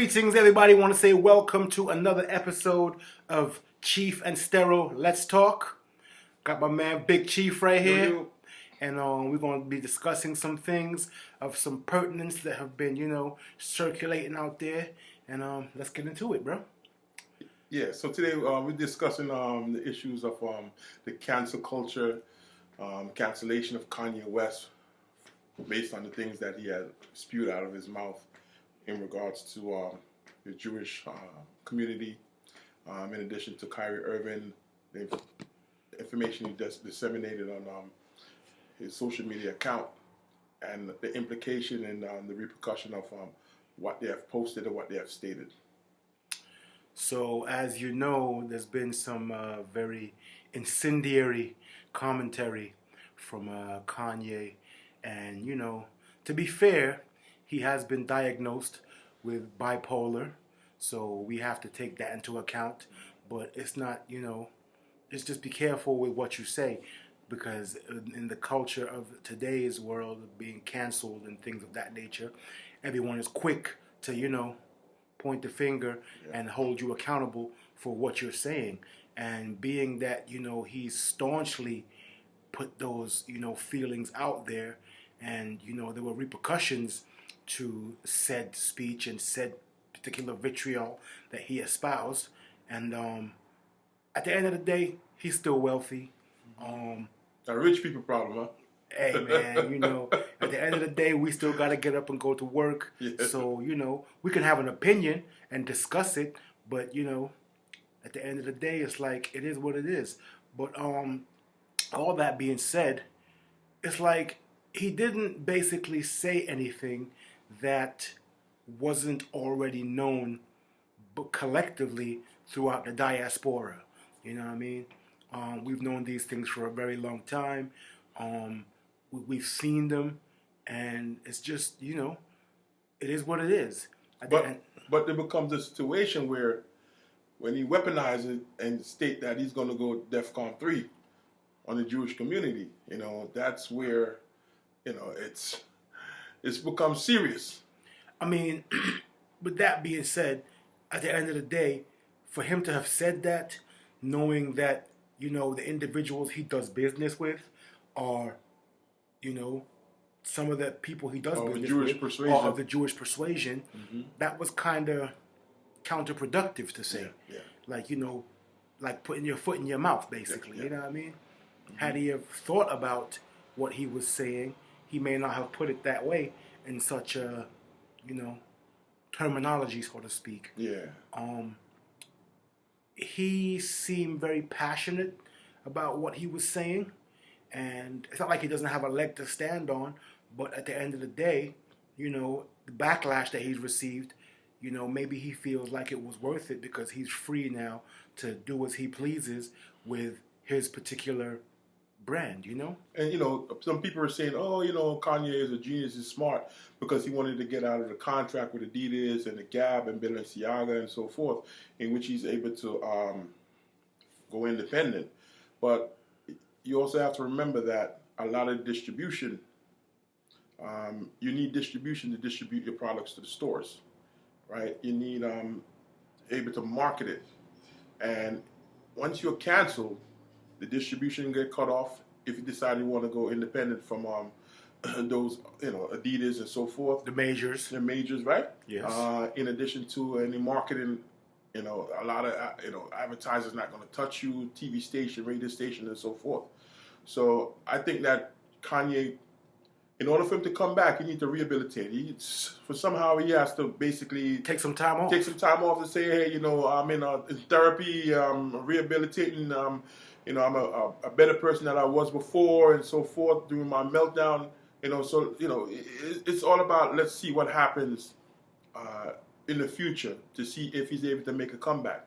Greetings, everybody. Want to say welcome to another episode of Chief and Stero Let's Talk. Got my man Big Chief right here. And we're going to be discussing some things of some pertinence that have been, circulating out there. And let's get into it, bro. Yeah, so today we're discussing the issues of the cancel culture, cancellation of Kanye West, based on the things that he had spewed out of his mouth in regards to the Jewish community, in addition to Kyrie Irving, the information he disseminated on his social media account, and the implication and the repercussion of what they have posted or what they have stated. So, as you know, there's been some very incendiary commentary from Kanye. And, to be fair, he has been diagnosed with bipolar. So we have to take that into account. But it's not, it's just be careful with what you say. Because in the culture of today's world, of being canceled and things of that nature, everyone is quick to, point the finger and hold you accountable for what you're saying. And being that, he's staunchly put those, feelings out there, and, there were repercussions to said speech and said particular vitriol that he espoused. And at the end of the day, he's still wealthy. A rich people problem, huh? Hey, man, at the end of the day, we still got to get up and go to work. Yeah. So, we can have an opinion and discuss it, but, at the end of the day, it's like, it is what it is. But all that being said, it's like he didn't basically say anything that wasn't already known but collectively throughout the diaspora. You know what I mean? We've known these things for a very long time. We've seen them, and it's just, it is what it is. But there becomes a situation where when he weaponizes it and state that he's going to go DEFCON 3 on the Jewish community, that's where, it's become serious. I mean, with that being said, at the end of the day, for him to have said that, knowing that, the individuals he does business with are, some of the people he does business with are of the Jewish persuasion, that was kind of counterproductive to say. Yeah. Like, like putting your foot in your mouth, basically. Yeah. You know what I mean? Had he have thought about what he was saying, he may not have put it that way in such a, terminology, so to speak. Yeah. He seemed very passionate about what he was saying, and it's not like he doesn't have a leg to stand on, but at the end of the day, the backlash that he's received, maybe he feels like it was worth it because he's free now to do as he pleases with his particular brand, And, some people are saying, Kanye is a genius, he's smart because he wanted to get out of the contract with Adidas and the Gap and Balenciaga and so forth, in which he's able to go independent. But you also have to remember that a lot of distribution, you need distribution to distribute your products to the stores, right? You need able to market it. And once you're canceled, the distribution get cut off if you decide you want to go independent from those, Adidas and so forth. The majors, right? Yes. In addition to any marketing, a lot of advertisers not going to touch you, TV station, radio station, and so forth. So I think that Kanye, in order for him to come back, he needs to rehabilitate. Somehow he has to basically take some time off. To say, hey, I'm in therapy, rehabilitating. I'm a better person than I was before, and so forth during my meltdown. It's all about let's see what happens in the future to see if he's able to make a comeback.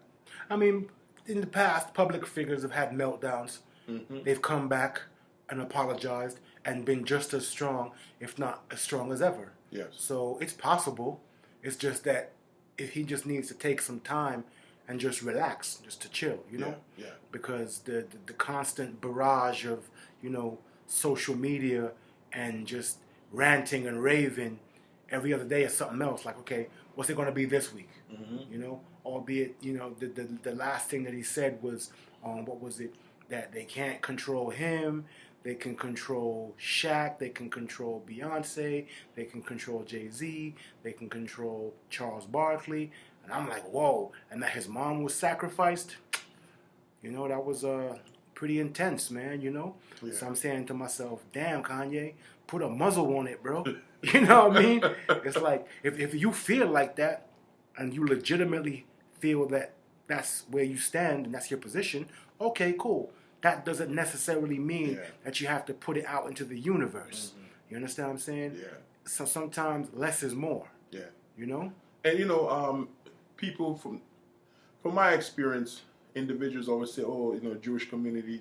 I mean, in the past, public figures have had meltdowns. Mm-hmm. They've come back and apologized and been just as strong, if not as strong as ever. Yes. So it's possible. It's just that if he just needs to take some time and just relax, just to chill, Yeah. Because the constant barrage of, social media and just ranting and raving every other day is something else. Like, okay, what's it going to be this week? Mm-hmm. You know, albeit, you know, the last thing that he said was, what was it? That they can't control him. They can control Shaq. They can control Beyonce. They can control Jay-Z. They can control Charles Barkley. And I'm like, whoa. And that his mom was sacrificed. You know, that was pretty intense, man, you know? Yeah. So I'm saying to myself, damn, Kanye, put a muzzle on it, bro. You know what I mean? It's like, if you feel like that and you legitimately feel that that's where you stand and that's your position, okay, cool. That doesn't necessarily mean that you have to put it out into the universe. Mm-hmm. You understand what I'm saying? Yeah. So sometimes less is more. Yeah. You know? And, you know, people from my experience, individuals always say, oh, you know, Jewish community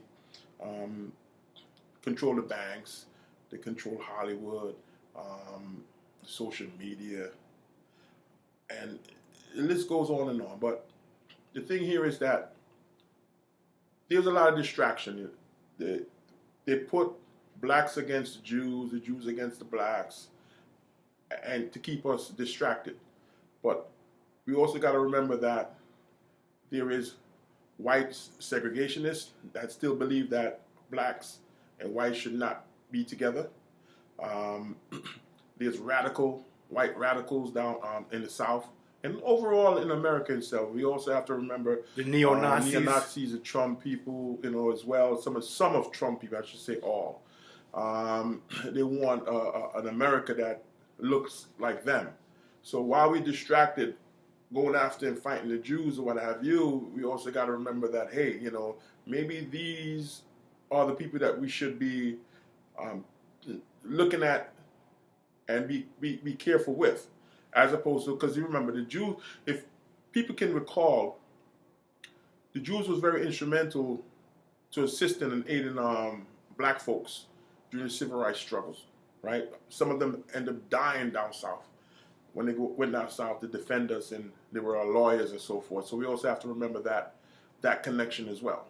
control the banks, they control Hollywood, social media, and the list goes on and on. But the thing here is that there's a lot of distraction. They put blacks against the Jews against the blacks, and to keep us distracted. But we also got to remember that there is white segregationists that still believe that blacks and whites should not be together. There's white radicals down in the South. And overall in America itself, we also have to remember the neo-Nazis. Neo-Nazis, the Trump people, you know, as well. Some of Trump people, I should say all. They want an America that looks like them. So while we're distracted going after and fighting the Jews or what have you, we also got to remember that, hey, you know, maybe these are the people that we should be looking at and be careful with, as opposed to, because you remember the Jews, if people can recall, the Jews was very instrumental to assisting and aiding black folks during the civil rights struggles, right? Some of them end up dying down south when they went down south to defend us, and they were our lawyers and so forth. So we also have to remember that connection as well.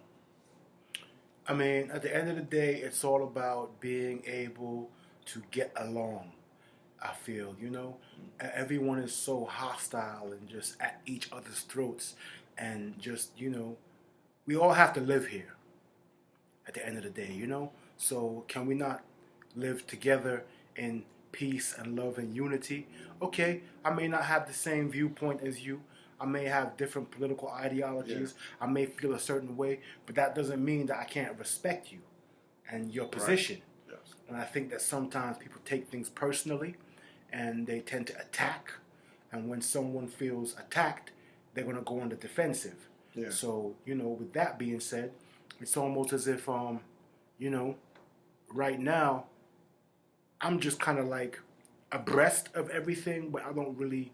I mean, at the end of the day, it's all about being able to get along. I feel, you know, everyone is so hostile and just at each other's throats, and just, you know, we all have to live here at the end of the day, you know. So can we not live together in peace and love and unity? Okay, I may not have the same viewpoint as you. I may have different political ideologies. Yeah. I may feel a certain way, but that doesn't mean that I can't respect you and your position. Right. Yes. And I think that sometimes people take things personally and they tend to attack. And when someone feels attacked, they're going to go on the defensive. Yeah. So, you know, with that being said, it's almost as if, you know, right now, I'm just kind of like abreast of everything, but I don't really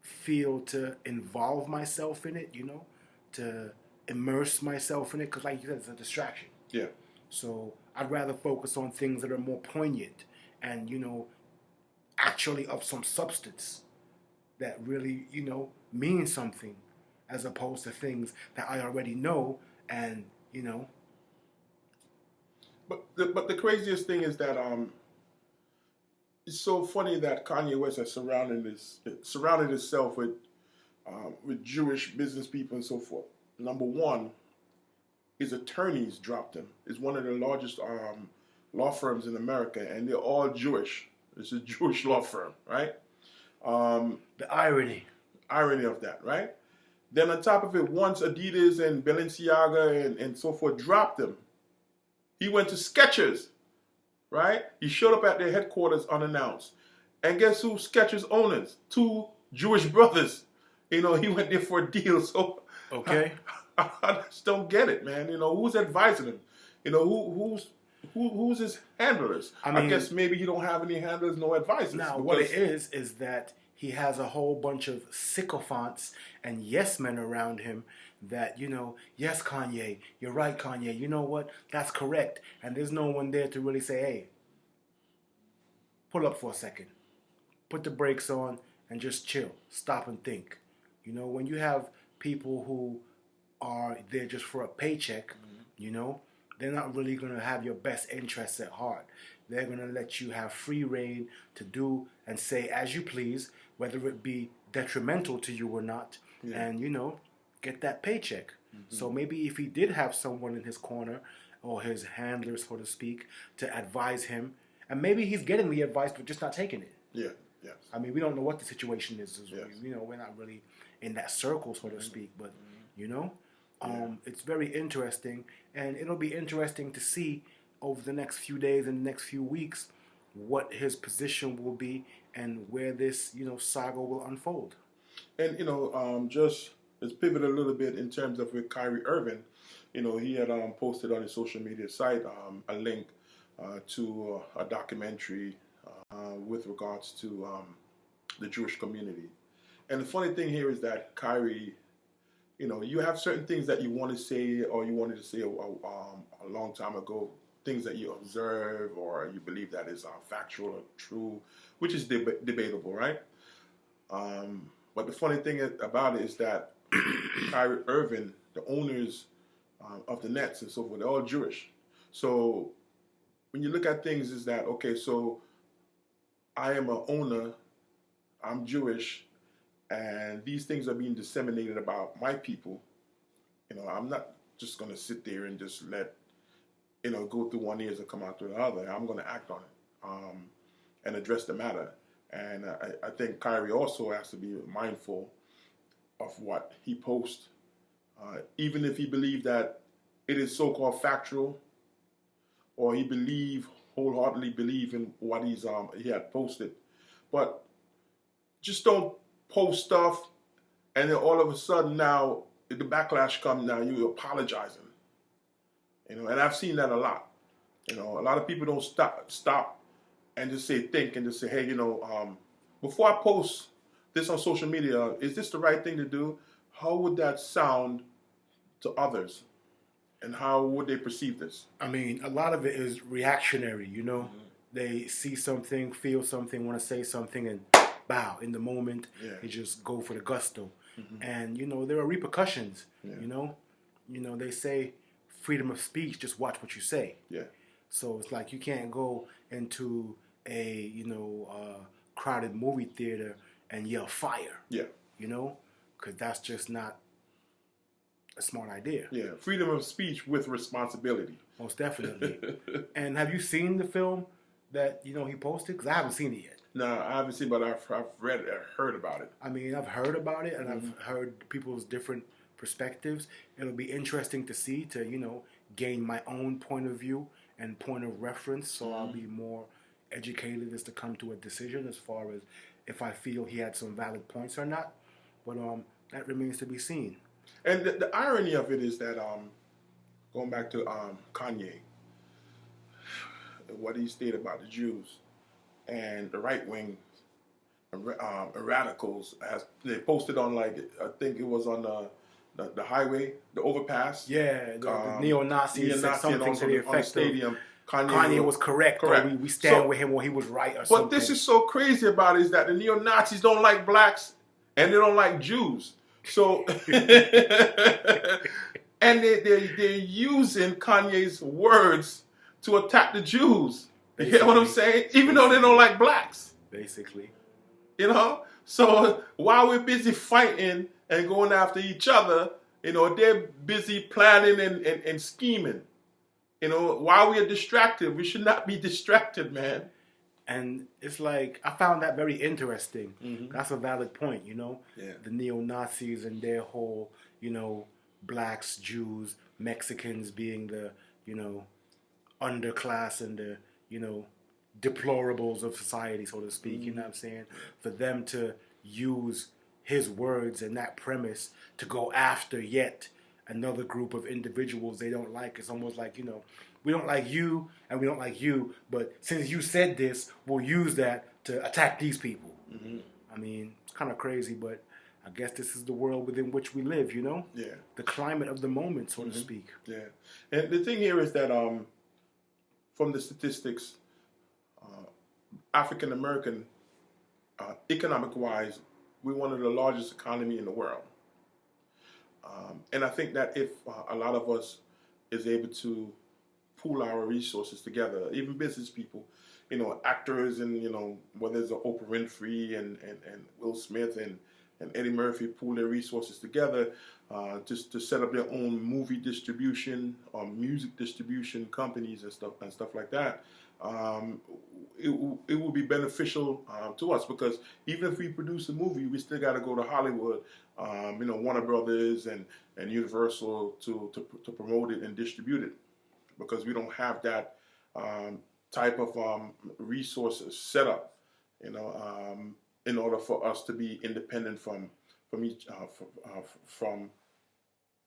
feel to involve myself in it, you know, to immerse myself in it, because like you said, it's a distraction. Yeah. So I'd rather focus on things that are more poignant and, you know, actually of some substance that really, you know, mean something, as opposed to things that I already know and, you know. But the craziest thing is that it's so funny that Kanye West has surrounded himself with Jewish business people and so forth. Number one, his attorneys dropped him. It's one of the largest law firms in America, and they're all Jewish. It's a Jewish law firm, right? The irony of that, right? Then on top of it, once Adidas and Balenciaga and so forth dropped him, he went to Skechers, right? He showed up at their headquarters unannounced. And guess who Skechers owners? 2 Jewish brothers. You know, he went there for a deal. So okay, I just don't get it, man. You know, who's advising him? You know, who's his handlers? I mean, I guess maybe he don't have any handlers, no advisors. Now, what it is that he has a whole bunch of sycophants and yes men around him that, you know, yes, Kanye, you're right, Kanye, you know what, that's correct. And there's no one there to really say, hey, pull up for a second, put the brakes on and just chill, stop and think. You know, when you have people who are there just for a paycheck, you know, they're not really going to have your best interests at heart. They're going to let you have free reign to do and say as you please. whether it be detrimental to you or not, Yeah. and get that paycheck. So maybe if he did have someone in his corner or his handler, so to speak, to advise him, and maybe he's getting the advice but just not taking it. Yeah. Yes. I mean, we don't know what the situation is. Yes. We're not really in that circle, so to speak. But it's very interesting, and it'll be interesting to see over the next few days and the next few weeks what his position will be and where this saga will unfold. And just let's pivot a little bit in terms of with Kyrie Irving. He had posted on his social media site a link to a documentary with regards to the Jewish community. And the funny thing here is that Kyrie, you have certain things that you want to say or you wanted to say a long time ago, things that you observe or you believe that is factual or true, which is debatable, right? But the funny thing about it is that Kyrie Irving, the owners of the Nets and so forth, they're all Jewish. So when you look at things, is that, okay, so I am an owner, I'm Jewish, and these things are being disseminated about my people. I'm not just going to sit there and just let, go through one ears and come out through the other. I'm going to act on it and address the matter. And I think Kyrie also has to be mindful of what he posts, even if he believes that it is so-called factual, or he wholeheartedly believe in what he had posted. But just don't post stuff, and then all of a sudden now the backlash comes. Now you're apologizing, and I've seen that a lot. A lot of people don't stop and just think and just say, hey, before I post this on social media, is this the right thing to do? How would that sound to others? And how would they perceive this? I mean, a lot of it is reactionary, They see something, feel something, want to say something, and bow, in the moment, they just go for the gusto. And, there are repercussions, They say freedom of speech, just watch what you say. Yeah. So it's like you can't go into a, crowded movie theater and yell fire. Yeah. Because that's just not a smart idea. Yeah, freedom of speech with responsibility. Most definitely. And have you seen the film that he posted? Because I haven't seen it yet. No, I haven't seen, but I've read it, heard about it. I mean, I've heard about it, and I've heard people's different perspectives. It'll be interesting to see, to gain my own point of view and point of reference. So I'll be more educated as to come to a decision as far as if I feel he had some valid points or not. But that remains to be seen. And the irony of it is that, going back to Kanye, what he stated about the Jews and the right wing radicals, as they posted on, I think it was on the highway, the overpass. Yeah, the neo-Nazis said something to the effect on the stadium. Kanye was correct. Or we stand with him, or he was right, or something. But this is so crazy about it is that the neo-Nazis don't like blacks and they don't like Jews. So, and they're using Kanye's words to attack the Jews. You get what I'm saying? Even though they don't like blacks. Basically. So while we're busy fighting and going after each other, they're busy planning and scheming. While we are distracted, we should not be distracted, man. And it's like, I found that very interesting. That's a valid point, Yeah. The neo-Nazis and their whole, blacks, Jews, Mexicans being the, underclass and the, deplorables of society, so to speak, you know what I'm saying? For them to use his words and that premise to go after yet another group of individuals they don't like. It's almost like, we don't like you and we don't like you, but since you said this, we'll use that to attack these people. I mean, it's kind of crazy, but I guess this is the world within which we live, Yeah. The climate of the moment, so to speak. Yeah. And the thing here is that from the statistics, African American, economic-wise, we're one of the largest economy in the world. And I think that if a lot of us is able to pool our resources together, even business people, actors, and whether it's Oprah Winfrey and Will Smith and Eddie Murphy pool their resources together just to set up their own movie distribution or music distribution companies and stuff like that. It will be beneficial to us, because even if we produce a movie, we still got to go to Hollywood, Warner Brothers and Universal to promote it and distribute it, because we don't have that type of resources set up, in order for us to be independent from each from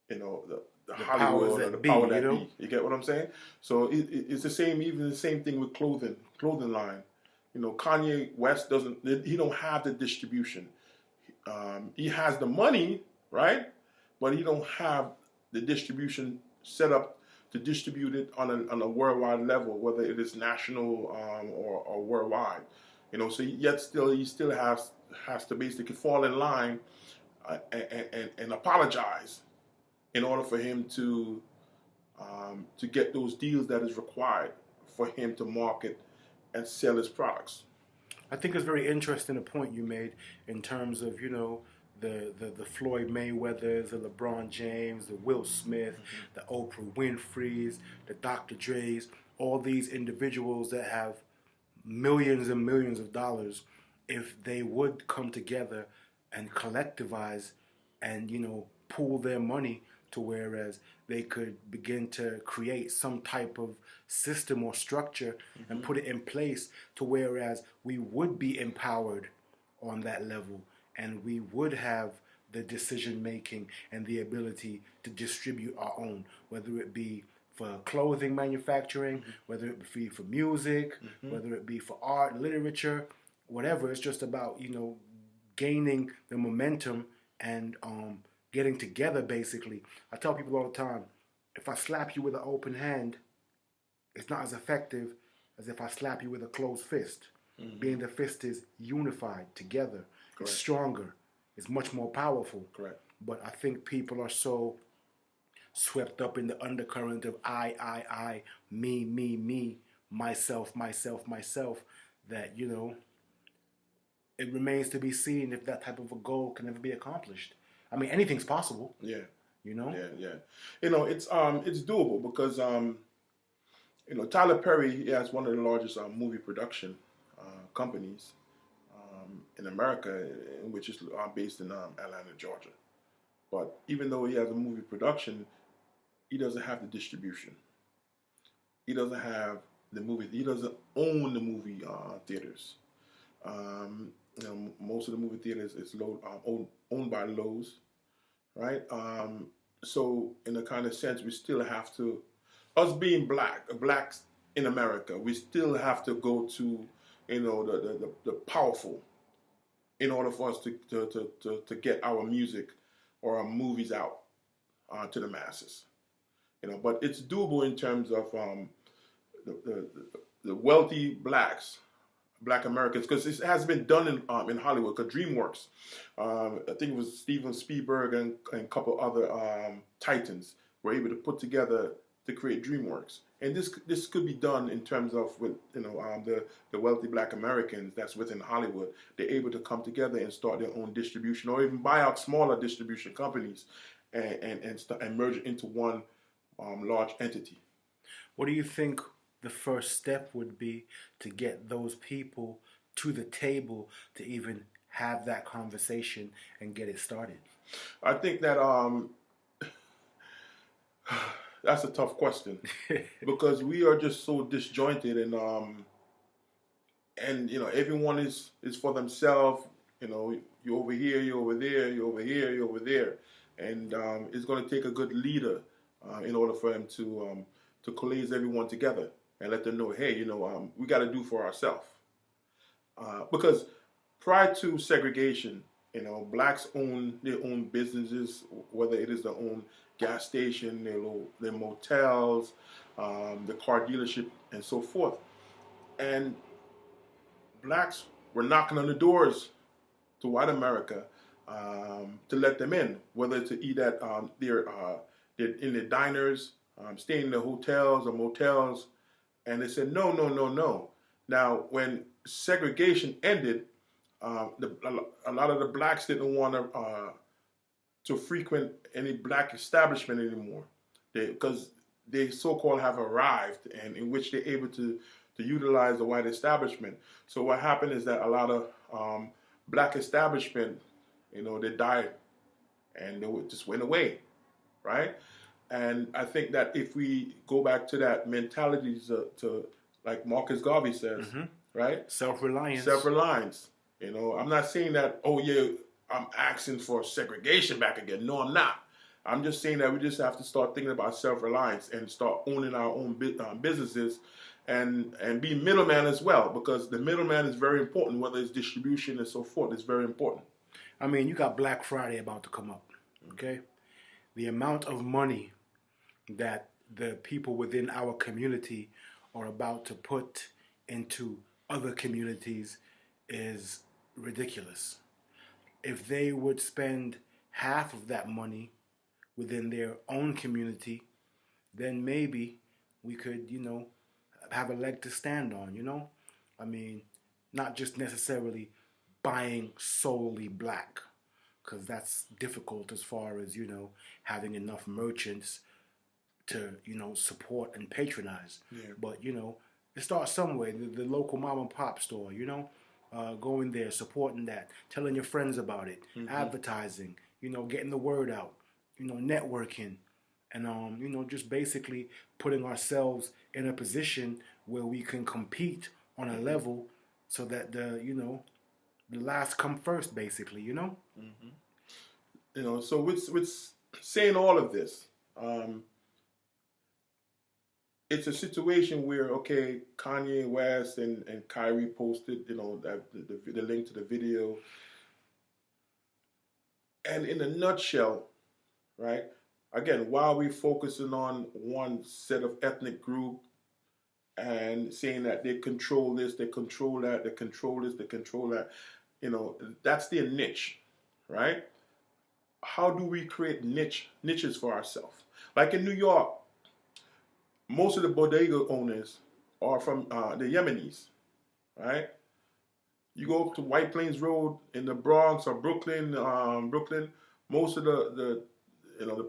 the Hollywood or the power that be. You get what I'm saying? So it's the same. Even the same thing with clothing line. Kanye West he don't have the distribution. He has the money, right? But he don't have the distribution set up to distribute it on a worldwide level, whether it is national or worldwide. So he still has to basically fall in line and apologize in order for him to get those deals that is required for him to market and sell his products. I think it's very interesting the point you made in terms of the Floyd Mayweathers, the LeBron James, the Will Smith, the Oprah Winfreys, the Dr. Dre's, all these individuals that have millions and millions of dollars. If they would come together and collectivize and pool their money to whereas they could begin to create some type of system or structure and put it in place to whereas we would be empowered on that level, and we would have the decision making and the ability to distribute our own, whether it be for clothing manufacturing, whether it be for music, whether it be for art, literature, whatever. It's just about gaining the momentum and getting together, basically. I tell people all the time, if I slap you with an open hand, it's not as effective as if I slap you with a closed fist. Being the fist is unified together. Correct. It's stronger. It's much more powerful. Correct. But I think people are so swept up in the undercurrent of I, me, myself, that, it remains to be seen if that type of a goal can ever be accomplished. I mean, anything's possible. Yeah. Yeah. It's doable because Tyler Perry has one of the largest movie production companies in America, which is based in Atlanta, Georgia. But even though he has a movie production, he doesn't have the distribution. He doesn't have the movie. He doesn't own the movie theaters. Most of the movie theaters is owned by Lowe's, right? So in a kind of sense, we still have to, us being blacks in America, we still have to go to, the powerful in order for us to get our music or our movies out to the masses. But it's doable in terms of the wealthy Black Americans, because it has been done in Hollywood. Because DreamWorks, I think it was Steven Spielberg and a couple other titans were able to put together to create DreamWorks, and this could be done in terms of with the wealthy Black Americans that's within Hollywood. They're able to come together and start their own distribution, or even buy out smaller distribution companies and merge it into one large entity. What do you think the first step would be to get those people to the table to even have that conversation and get it started? I think that that's a tough question because we are just so disjointed and everyone is for themselves. You're over here, you're over there, you're over here, you're over there, and it's going to take a good leader in order for them to coalesce everyone together and let them know, hey, we got to do for ourselves. Because prior to segregation, blacks own their own businesses, whether it is their own gas station, their motels, the car dealership, and so forth. And blacks were knocking on the doors to white America to let them in, whether to eat at in the diners, staying in the hotels or motels. And they said, no. Now, when segregation ended, a lot of the blacks didn't want to frequent any black establishment anymore, because they so-called have arrived, and in which they're able to utilize the white establishment. So what happened is that a lot of black establishment, they died, and they just went away, right? And I think that if we go back to that mentality to like Marcus Garvey says, right? Self-reliance. Self-reliance. I'm not saying that, oh yeah, I'm asking for segregation back again. No, I'm not. I'm just saying that we just have to start thinking about self-reliance and start owning our own businesses, and be middleman as well, because the middleman is very important, whether it's distribution and so forth. It's very important. I mean, you got Black Friday about to come up, okay? The amount of money that the people within our community are about to put into other communities is ridiculous. If they would spend half of that money within their own community, then maybe we could, have a leg to stand on, I mean, not just necessarily buying solely black, because that's difficult as far as, having enough merchants to, support and patronize. Yeah. But, it starts somewhere, the local mom and pop store, going there, supporting that, telling your friends about it, advertising, getting the word out, networking, and just basically putting ourselves in a position where we can compete on a level so that the last come first, basically, So with saying all of this, it's a situation where, okay, Kanye West and Kyrie posted, that the link to the video, and in a nutshell, right? Again, while we're focusing on one set of ethnic group and saying that they control this, they control that, they control this, they control that, that's their niche, right? How do we create niches for ourselves? Like in New York, most of the bodega owners are from the Yemenis, right? You go to White Plains Road in the Bronx or Brooklyn, most of the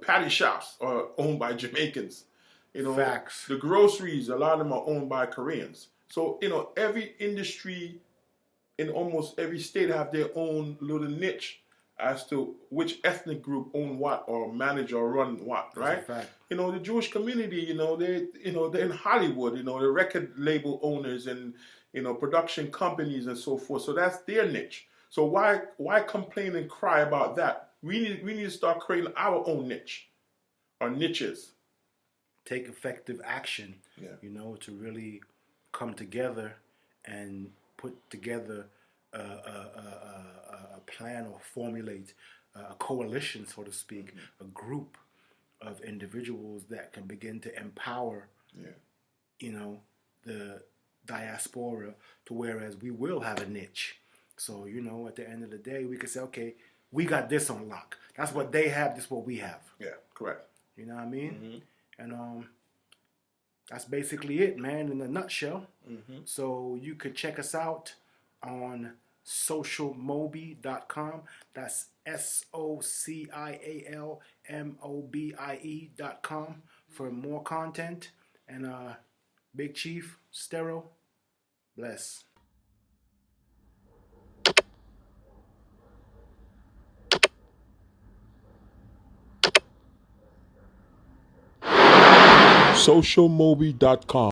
patty shops are owned by Jamaicans. Facts. The groceries, a lot of them are owned by Koreans. So, every industry in almost every state have their own little niche as to which ethnic group own what or manage or run what, right? That's a fact. The Jewish community, they're in Hollywood, the record label owners and, production companies and so forth. So that's their niche. So why complain and cry about that? We need to start creating our own niche or niches. Take effective action, to really come together and put together a plan or formulate a coalition, so to speak, a group of individuals that can begin to empower, the diaspora to whereas we will have a niche. So, at the end of the day, we can say, okay, we got this on lock. That's what they have, this is what we have. Yeah, correct. You know what I mean? And that's basically it, man, in a nutshell. So you could check us out on Socialmobie.com. That's SOCIALMOBIE.com for more content. And Big Chief, Stero, bless. Socialmobie.com